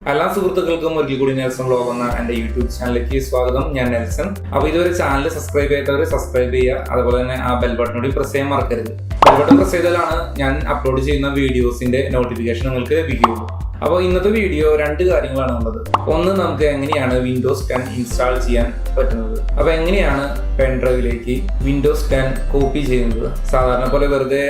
എല്ലാ സുഹൃത്തുക്കൾക്കും ഒരിക്കൽ കൂടി നെൽസൺ വ്ലോഗ് എന്ന എൻ്റെ യൂട്യൂബ് ചാനലിലേക്ക് സ്വാഗതം. ഞാൻ നെൽസൺ. അപ്പോൾ ഇതുവരെ ചാനൽ സബ്സ്ക്രൈബ് ചെയ്യാത്തവർ സബ്സ്ക്രൈബ് ചെയ്യുക, അതുപോലെ തന്നെ ആ ബെൽ ബട്ടൺ കൂടി പ്രസ് ചെയ്യാൻ മറക്കരുത്. ബെൽ ബട്ടൺ പ്രസ് ചെയ്താലാണ് ഞാൻ അപ്ലോഡ് ചെയ്യുന്ന വീഡിയോസിന്റെ നോട്ടിഫിക്കേഷൻ നിങ്ങൾക്ക് ലഭിക്കുകയുള്ളൂ. അപ്പോൾ ഇന്നത്തെ വീഡിയോ രണ്ട് കാര്യങ്ങളാണ് ഉള്ളത്. ഒന്ന്, നമുക്ക് എങ്ങനെയാണ് വിൻഡോസ് 10 ഇൻസ്റ്റാൾ ചെയ്യാൻ പറ്റുന്നത്. അപ്പോൾ എങ്ങനെയാണ് പെൻഡ്രൈവിലേക്ക് വിൻഡോസ് 10 കോപ്പി ചെയ്യുന്നത്. സാധാരണ പോലെ വെറുതെ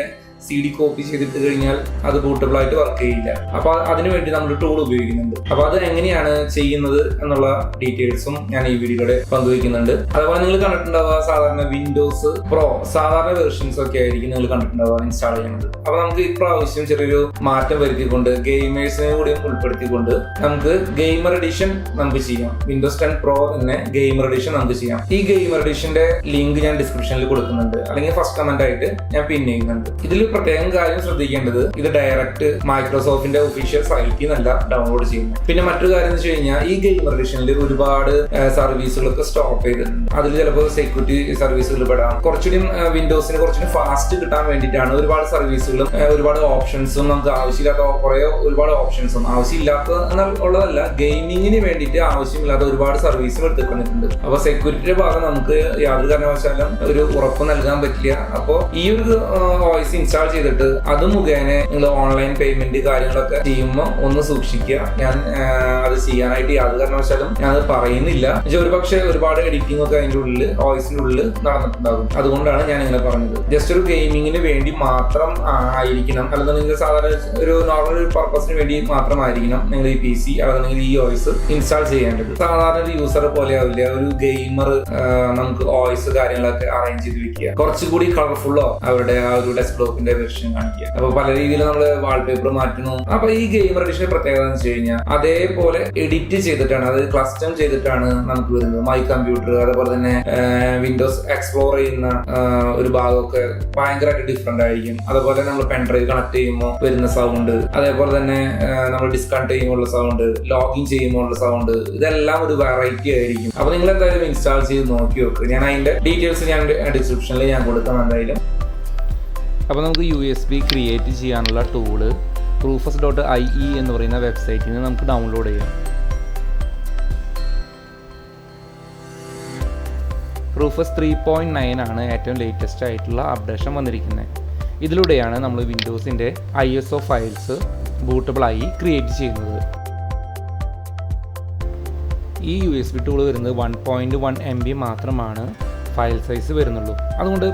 CD കോപ്പി ചെയ്തിട്ട് കഴിഞ്ഞാൽ അത് ബൂട്ടബിൾ ആയിട്ട് വർക്ക് ചെയ്യില്ല. അപ്പോൾ അതിനുവേണ്ടി നമ്മൾ ടൂൾ ഉപയോഗിക്കുന്നുണ്ട്. അപ്പോൾ അത് എങ്ങനെയാണ് ചെയ്യുന്നത് എന്നുള്ള ഡീറ്റെയിൽസും ഞാൻ ഈ വീഡിയോയുടെ പങ്കുവയ്ക്കുന്നുണ്ട്. അതുപോലെ നിങ്ങൾ കണ്ടിട്ടുണ്ടാവുക, സാധാരണ വിൻഡോസ് പ്രോ സാധാരണ വെർഷൻസ് ഒക്കെ ആയിരിക്കും നിങ്ങൾ കണ്ടിട്ടുണ്ടാവുക ഇൻസ്റ്റാൾ ചെയ്യുന്നത്. അപ്പോൾ നമുക്ക് ഇപ്രാവശ്യം ചെറിയൊരു മാറ്റം വരുത്തിക്കൊണ്ട് ഗെയിമേഴ്സിനെ കൂടി ഉൾപ്പെടുത്തിക്കൊണ്ട് നമുക്ക് ഗെയിമർ എഡിഷൻ നമുക്ക് ചെയ്യാം. വിൻഡോസ് 10 പ്രോ തന്നെ ഗെയിമർ എഡിഷൻ നമുക്ക് ചെയ്യാം. ഈ ഗെയിമർ എഡിഷന്റെ ലിങ്ക് ഞാൻ ഡിസ്ക്രിപ്ഷനിൽ കൊടുക്കുന്നുണ്ട്, അല്ലെങ്കിൽ ഫസ്റ്റ് കമന്റ് ആയിട്ട് ഞാൻ പിൻ ചെയ്യുന്നുണ്ട്. ഇതിൽ പ്രത്യേകം കാര്യം ശ്രദ്ധിക്കേണ്ടത്, ഇത് ഡയറക്റ്റ് മൈക്രോസോഫ്റ്റിന്റെ ഒഫീഷ്യൽ സൈറ്റിൽ നിന്നല്ല ഡൗൺലോഡ് ചെയ്യുന്നത്. പിന്നെ മറ്റൊരു കാര്യം എന്ന് വെച്ച് കഴിഞ്ഞാൽ, ഈ ഗെയിമർ എഡിഷനിൽ ഒരുപാട് സർവീസുകളൊക്കെ സ്റ്റോപ്പ് ചെയ്തിട്ടുണ്ട്. അതിൽ ചിലപ്പോൾ സെക്യൂരിറ്റി സർവീസുകൾ പെടാം. കുറച്ചുകൂടി വിൻഡോസിന് കുറച്ചുകൂടി ഫാസ്റ്റ് കിട്ടാൻ വേണ്ടിയിട്ടാണ് ഒരുപാട് സർവീസുകളും ഒരുപാട് ഓപ്ഷൻസും, നമുക്ക് ആവശ്യമില്ലാത്ത ഒരുപാട് ഓപ്ഷൻസും, ആവശ്യമില്ലാത്ത ഉള്ളതല്ല, ഗെയിമിങ്ങിന് വേണ്ടിയിട്ട് ആവശ്യമില്ലാത്ത ഒരുപാട് സർവീസുകൾ എടുത്തിട്ടുണ്ട്. അപ്പൊ സെക്യൂരിറ്റിയുടെ ഭാഗം നമുക്ക് യാതൊരു കാരണവശാലും ഒരു ഉറപ്പ് നൽകാൻ പറ്റില്ല. അപ്പോൾ ഈ ഒരു വോയിസ് ഇൻസ്റ്റാൾ ചെയ്തിട്ട് അത് മുഖേന നിങ്ങൾ ഓൺലൈൻ പേയ്മെന്റ് കാര്യങ്ങളൊക്കെ ചെയ്യുമ്പോൾ ഒന്ന് സൂക്ഷിക്കുക. ഞാൻ അത് ചെയ്യാനായിട്ട് യാതൊരു കാരണവശാലും ഞാൻ അത് പറയുന്നില്ല. ഒരുപക്ഷെ ഒരുപാട് എഡിറ്റിംഗ് ഒക്കെ അതിന്റെ ഉള്ളിൽ വോയിസിന്റെ ഉള്ളിൽ നടന്നിട്ടുണ്ടാകും. അതുകൊണ്ടാണ് ഞാൻ ഇങ്ങനെ പറഞ്ഞത്. ജസ്റ്റ് ഒരു ഗെയിമിങ്ങിന് വേണ്ടി മാത്രം ആയിരിക്കണം, അല്ലെങ്കിൽ സാധാരണ ഒരു നോർമൽ ഒരു പർപ്പസിന് വേണ്ടി മാത്രമായിരിക്കണം നിങ്ങൾ ഈ PC അല്ലെങ്കിൽ ഈ വോയിസ് ഇൻസ്റ്റാൾ ചെയ്യേണ്ടത്. സാധാരണ ഒരു യൂസർ പോലെ ആവില്ല. ഒരു ഗെയിമർ നമുക്ക് വോയിസ് കാര്യങ്ങളൊക്കെ അറേഞ്ച് ചെയ്ത് വെക്കുക, കുറച്ചുകൂടി കളർഫുള്ളോ അവരുടെ ആ ഒരു ഡെസ്ക്ടോപ്പിന്റെ വെർഷൻ കാണിക്കുക. അപ്പൊ പല രീതിയിൽ നമ്മൾ വാൾപേപ്പർ മാറ്റുന്നു. അപ്പൊ ഈ ഗെയിമർ എഡിഷന്റെ പ്രത്യേകത എന്ന് വെച്ച് കഴിഞ്ഞാൽ, അതേപോലെ എഡിറ്റ് ചെയ്തിട്ടാണ്, അത് കസ്റ്റം ചെയ്തിട്ടാണ് നമുക്ക് വരുന്നത്. മൈ കമ്പ്യൂട്ടർ, അതുപോലെ തന്നെ വിൻഡോസ് എക്സ്പ്ലോർ ചെയ്യുന്ന ഒരു ഭാഗമൊക്കെ ഭയങ്കരമായിട്ട് ഡിഫറെന്റ് ആയിരിക്കും. അതുപോലെ നമ്മൾ പെൻഡ്രൈവ് കണക്ട് ചെയ്യുമ്പോൾ വരുന്ന സൗണ്ട്, അതേപോലെ തന്നെ നമ്മൾ ഡിസ്കണക്ട് ചെയ്യുമ്പോൾ സൗണ്ട്, ലോഗിൻ ചെയ്യുമ്പോൾ ഉള്ള സൗണ്ട്, ഇതെല്ലാം ഒരു വെറൈറ്റി ആയിരിക്കും. അപ്പൊ നിങ്ങൾ എന്തായാലും ഇൻസ്റ്റാൾ ചെയ്ത് നോക്കി നോക്ക്. ഞാൻ അതിന്റെ ഡീറ്റെയിൽസ് ഞാൻ ഡിസ്ക്രിപ്ഷനിൽ ഞാൻ കൊടുക്കാം എന്തായാലും. അപ്പോൾ നമുക്ക് USB ക്രിയേറ്റ് ചെയ്യാനുള്ള ടൂള് proofus.ie എന്ന് പറയുന്ന വെബ്സൈറ്റിൽ നിന്ന് നമുക്ക് ഡൗൺലോഡ് ചെയ്യാം. Proofus 3.9 ആണ് ഏറ്റവും ലേറ്റസ്റ്റ് ആയിട്ടുള്ള അപ്ഡേഷൻ വന്നിരിക്കുന്നത്. ഇതിലൂടെയാണ് നമ്മൾ വിൻഡോസിൻ്റെ ISO ഫയൽസ് ബൂട്ടബിൾ ആയി ക്രിയേറ്റ് ചെയ്യുന്നത്. ഈ USB ടൂൾ വരുന്നത് 1.1 MB മാത്രമാണ് ഫയൽ സൈസ് വരുന്നുള്ളൂ. അതുകൊണ്ട്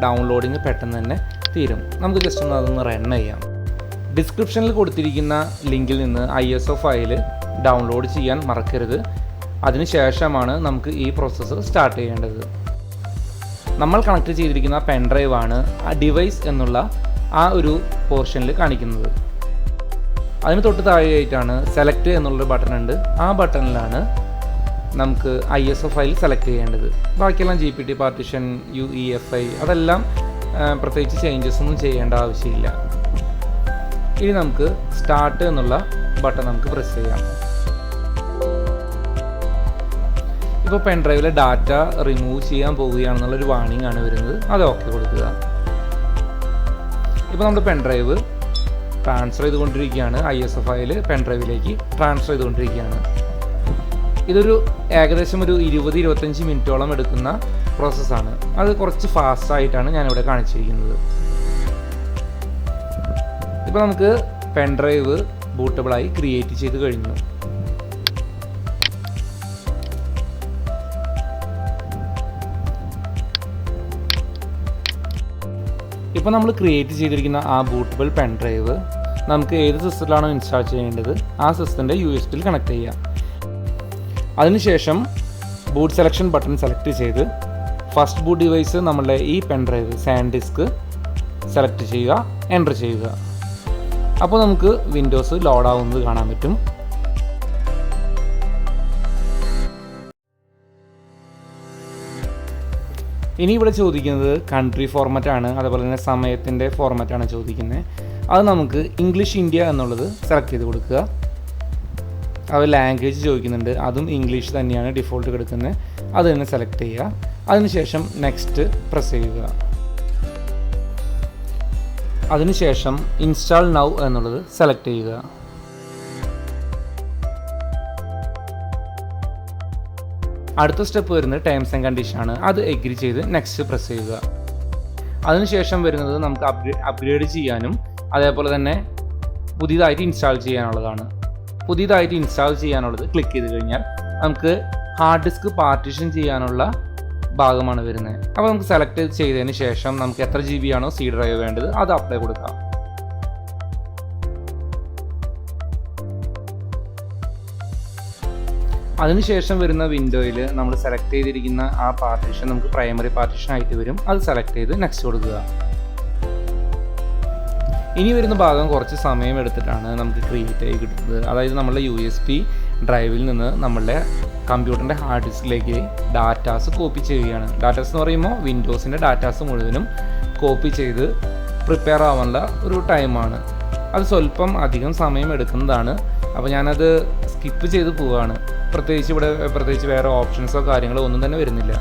ഡൗൺലോഡിങ് പെട്ടെന്ന് തന്നെ തീരും. നമുക്ക് ജസ്റ്റ് ഒന്ന് അതൊന്ന് റൺ ചെയ്യാം. ഡിസ്ക്രിപ്ഷനിൽ കൊടുത്തിരിക്കുന്ന ലിങ്കിൽ നിന്ന് ISO ഫയൽ ഡൗൺലോഡ് ചെയ്യാൻ മറക്കരുത്. അതിനുശേഷമാണ് നമുക്ക് ഈ പ്രോസസ്സ് സ്റ്റാർട്ട് ചെയ്യേണ്ടത്. നമ്മൾ കണക്ട് ചെയ്തിരിക്കുന്ന പെൻഡ്രൈവാണ് ആ ഡിവൈസ് എന്നുള്ള ആ ഒരു പോർഷനിൽ കാണിക്കുന്നത്. അതിന് തൊട്ട് താഴെയായിട്ടാണ് സെലക്ട് എന്നുള്ളൊരു ബട്ടൺ ഉണ്ട്. ആ ബട്ടണിലാണ് നമുക്ക് ISO ഫയൽ സെലക്ട് ചെയ്യേണ്ടത്. ബാക്കിയെല്ലാം GPT പാർട്ടീഷൻ, UEFI അതെല്ലാം പ്രത്യേകിച്ച് ചേഞ്ചസ് ഒന്നും ചെയ്യേണ്ട ആവശ്യമില്ല. ഇനി നമുക്ക് സ്റ്റാർട്ട് എന്നുള്ള ബട്ടൺ നമുക്ക് പ്രസ് ചെയ്യാം. ഇപ്പോൾ പെൻഡ്രൈവിലെ ഡാറ്റ റിമൂവ് ചെയ്യാൻ പോവുകയാണെന്നുള്ളൊരു വാർണിംഗ് ആണ് വരുന്നത്. അത് ഓക്കെ കൊടുക്കുക. ഇപ്പോൾ നമ്മുടെ പെൻഡ്രൈവ് ട്രാൻസ്ഫർ ചെയ്തുകൊണ്ടിരിക്കുകയാണ്. ISO ഫയൽ പെൻഡ്രൈവിലേക്ക് ട്രാൻസ്ഫർ ചെയ്തുകൊണ്ടിരിക്കുകയാണ്. ഇതൊരു ഏകദേശം ഒരു 20-25 മിനിറ്റോളം എടുക്കുന്ന പ്രോസസ്സാണ്. അത് കുറച്ച് ഫാസ്റ്റായിട്ടാണ് ഞാനിവിടെ കാണിച്ചിരിക്കുന്നത്. ഇപ്പോൾ നമുക്ക് പെൻഡ്രൈവ് ബൂട്ടബിളായി ക്രിയേറ്റ് ചെയ്ത് കഴിഞ്ഞു. ഇപ്പോൾ നമ്മൾ ക്രിയേറ്റ് ചെയ്തിരിക്കുന്ന ആ ബൂട്ടബിൾ പെൻഡ്രൈവ് നമുക്ക് ഏത് സിസ്റ്റത്തിലാണോ ഇൻസ്റ്റാൾ ചെയ്യേണ്ടത് ആ സിസ്റ്റത്തിൻ്റെ USBയിൽ കണക്ട് ചെയ്യാം. അതിനുശേഷം ബൂട്ട് സെലക്ഷൻ ബട്ടൺ സെലക്ട് ചെയ്ത് ഫസ്റ്റ് ബൂട്ട് ഡിവൈസ് നമ്മളുടെ ഈ പെൻഡ്രൈവ് സാൻഡിസ്ക് സെലക്ട് ചെയ്യുക, എൻ്റർ ചെയ്യുക. അപ്പോൾ നമുക്ക് വിൻഡോസ് ലോഡ് ആവുന്നത് കാണാൻ പറ്റും. ഇനി ഇവിടെ ചോദിക്കുന്നത് കൺട്രി ഫോർമാറ്റാണ്, അതുപോലെ തന്നെ സമയത്തിൻ്റെ ഫോർമാറ്റാണ് ചോദിക്കുന്നത്. അത് നമുക്ക് ഇംഗ്ലീഷ് ഇന്ത്യ എന്നുള്ളത് സെലക്ട് ചെയ്ത് കൊടുക്കുക. അത് ലാംഗ്വേജ് ചോദിക്കുന്നുണ്ട്, അതും ഇംഗ്ലീഷ് തന്നെയാണ് ഡിഫോൾട്ട് കിടക്കുന്നത്. അത് തന്നെ സെലക്ട് ചെയ്യുക. അതിനുശേഷം നെക്സ്റ്റ് പ്രസ് ചെയ്യുക. അതിനുശേഷം ഇൻസ്റ്റാൾ നൗ എന്നുള്ളത് സെലക്ട് ചെയ്യുക. അടുത്ത സ്റ്റെപ്പ് വരുന്നത് ടേംസ് ആൻഡ് കണ്ടീഷനാണ്. അത് എഗ്രി ചെയ്ത് നെക്സ്റ്റ് പ്രസ് ചെയ്യുക. അതിനുശേഷം വരുന്നത് നമുക്ക് അപ്ഗ്രേഡ് ചെയ്യാനും അതേപോലെ തന്നെ പുതിയതായിട്ട് ഇൻസ്റ്റാൾ ചെയ്യാനുള്ളതാണ്. പുതിയതായിട്ട് ഇൻസ്റ്റാൾ ചെയ്യാനുള്ളത് ക്ലിക്ക് ചെയ്ത് കഴിഞ്ഞാൽ നമുക്ക് ഹാർഡ് ഡിസ്ക് പാർട്ടീഷൻ ചെയ്യാനുള്ള ഭാഗമാണ് വരുന്നത്. അപ്പോൾ നമുക്ക് സെലക്ട് ചെയ്തതിന് ശേഷം നമുക്ക് എത്ര GB ആണോ സി ഡ്രൈവ് വേണ്ടത് അത് അപ്ലൈ കൊടുക്കാം. അതിനുശേഷം വരുന്ന വിൻഡോയിൽ നമ്മൾ സെലക്ട് ചെയ്തിരിക്കുന്ന ആ പാർട്ടീഷൻ നമുക്ക് പ്രൈമറി പാർട്ടീഷൻ ആയിട്ട് വരും. അത് സെലക്ട് ചെയ്ത് നെക്സ്റ്റ് കൊടുക്കുക. ഇനി വരുന്ന ഭാഗം കുറച്ച് സമയം എടുത്തിട്ടാണ് നമുക്ക് ക്രിയേറ്റ് ആയി കിട്ടുന്നത്. അതായത് നമ്മളുടെ USB ഡ്രൈവിൽ നിന്ന് നമ്മളുടെ കമ്പ്യൂട്ടറിൻ്റെ ഹാർഡ് ഡിസ്കിലേക്ക് ഡാറ്റാസ് കോപ്പി ചെയ്യുകയാണ്. ഡാറ്റാസ് എന്ന് പറയുമ്പോൾ വിൻഡോസിൻ്റെ ഡാറ്റാസ് മുഴുവനും കോപ്പി ചെയ്ത് പ്രിപ്പയർ ആവാനുള്ള ഒരു ടൈമാണ്. അത് സ്വല്പം അധികം സമയം എടുക്കുന്നതാണ്. അപ്പോൾ ഞാനത് സ്കിപ്പ് ചെയ്ത് പോവുകയാണ്. പ്രത്യേകിച്ച് വേറെ ഓപ്ഷൻസോ കാര്യങ്ങളോ ഒന്നും തന്നെ വരുന്നില്ല.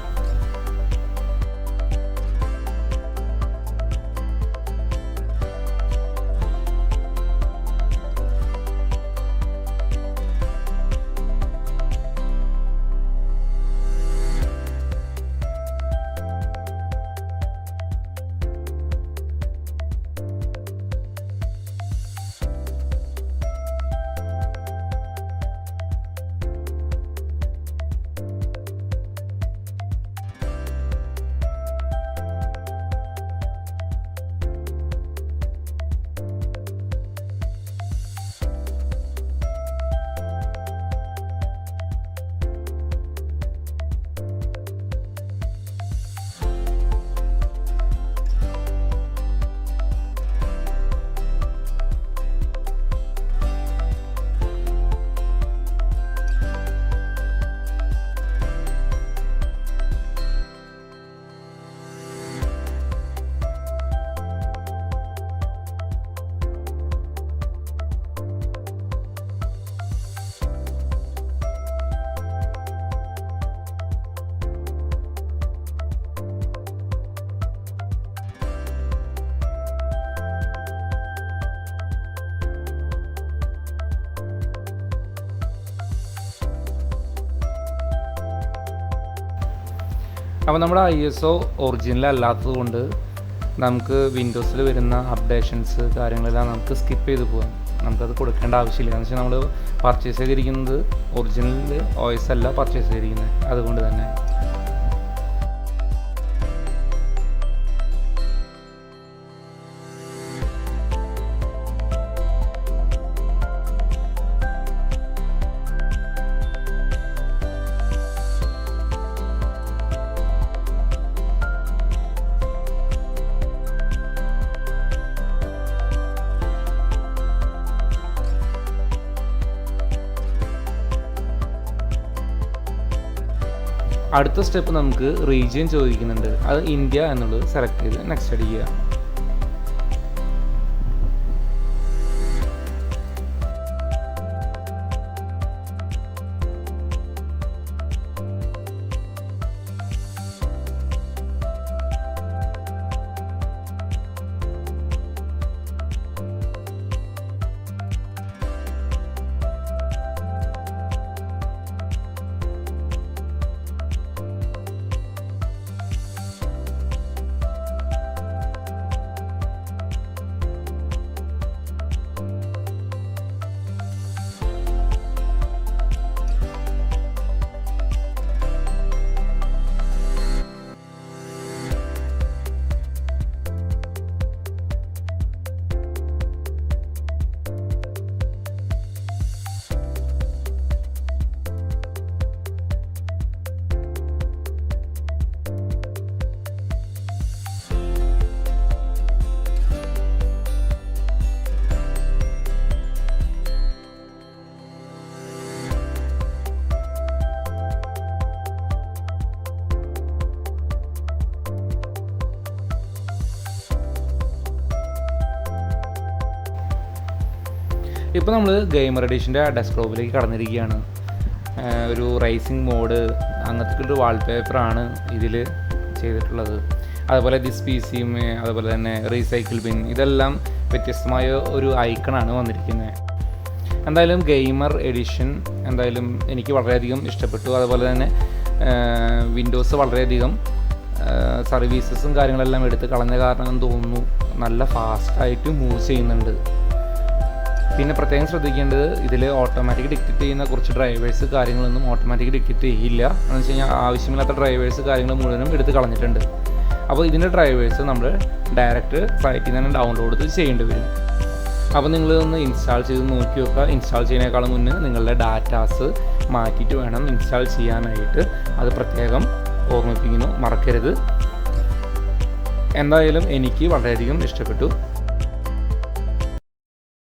അപ്പോൾ നമ്മുടെ ISO ഒറിജിനൽ അല്ലാത്തത് കൊണ്ട് നമുക്ക് വിൻഡോസിൽ വരുന്ന അപ്ഡേഷൻസ് കാര്യങ്ങളെല്ലാം നമുക്ക് സ്കിപ്പ് ചെയ്ത് പോകാം. നമുക്കത് കൊടുക്കേണ്ട ആവശ്യമില്ല. എന്ന് വെച്ചാൽ നമ്മൾ പർച്ചേസ് ചെയ്തിരിക്കുന്നത് ഒറിജിനൽ OS അല്ല പർച്ചേസ് ചെയ്തിരിക്കുന്നത്. അതുകൊണ്ട് തന്നെ അടുത്ത സ്റ്റെപ്പ് നമുക്ക് റീജിയൻ ചോദിക്കുന്നുണ്ട്. അത് ഇന്ത്യ എന്നുള്ളത് സെലക്ട് ചെയ്ത് നെക്സ്റ്റ് അടിക്കുക. ഇപ്പോൾ നമ്മൾ ഗെയിമർ എഡിഷൻ്റെ ഡെസ്ക്ടോപ്പിലേക്ക് കടന്നിരിക്കുകയാണ്. ഒരു റേസിംഗ് മോഡ് അങ്ങനത്തെ ഒരു വാൾപേപ്പറാണ് ഇതിൽ ചെയ്തിട്ടുള്ളത്. അതുപോലെ ദിസ് PCയും അതുപോലെ തന്നെ റീസൈക്കിൾ ബിൻ ഇതെല്ലാം വ്യത്യസ്തമായ ഒരു ഐക്കണാണ് വന്നിരിക്കുന്നത്. എന്തായാലും ഗെയിമർ എഡിഷൻ എന്തായാലും എനിക്ക് വളരെയധികം ഇഷ്ടപ്പെട്ടു. അതുപോലെ തന്നെ വിൻഡോസ് വളരെയധികം സർവീസസും കാര്യങ്ങളെല്ലാം എടുത്ത് കളഞ്ഞ കാരണം തോന്നുന്നു നല്ല ഫാസ്റ്റായിട്ട് മൂവ് ചെയ്യുന്നുണ്ട്. പിന്നെ പ്രത്യേകം ശ്രദ്ധിക്കേണ്ടത് ഇതിൽ ഓട്ടോമാറ്റിക് ഡിക്റ്റേറ്റ് ചെയ്യുന്ന കുറച്ച് ഡ്രൈവേഴ്സ് കാര്യങ്ങളൊന്നും ഓട്ടോമാറ്റിക് ഡിക്റ്റേറ്റ് ചെയ്യില്ല. എന്ന് വെച്ച് കഴിഞ്ഞാൽ ആവശ്യമില്ലാത്ത ഡ്രൈവേഴ്സ് കാര്യങ്ങൾ മുഴുവനും എടുത്ത് കളഞ്ഞിട്ടുണ്ട്. അപ്പോൾ ഇതിൻ്റെ ഡ്രൈവേഴ്സ് നമ്മൾ ഡയറക്റ്റ് സൈറ്റിൽ നിന്ന് ഡൗൺലോഡ് ചെയ്യേണ്ടി വരും. അപ്പോൾ നിങ്ങളൊന്ന് ഇൻസ്റ്റാൾ ചെയ്ത് നോക്കി നോക്കുക. ഇൻസ്റ്റാൾ ചെയ്യുന്നതിനേക്കാളും മുന്നേ നിങ്ങളുടെ ഡാറ്റാസ് മാറ്റിയിട്ട് വേണം ഇൻസ്റ്റാൾ ചെയ്യാനായിട്ട്. അത് പ്രത്യേകം ഓർമ്മിപ്പിക്കുന്നു, മറക്കരുത്. എന്തായാലും എനിക്ക് വളരെയധികം ഇഷ്ടപ്പെട്ടു.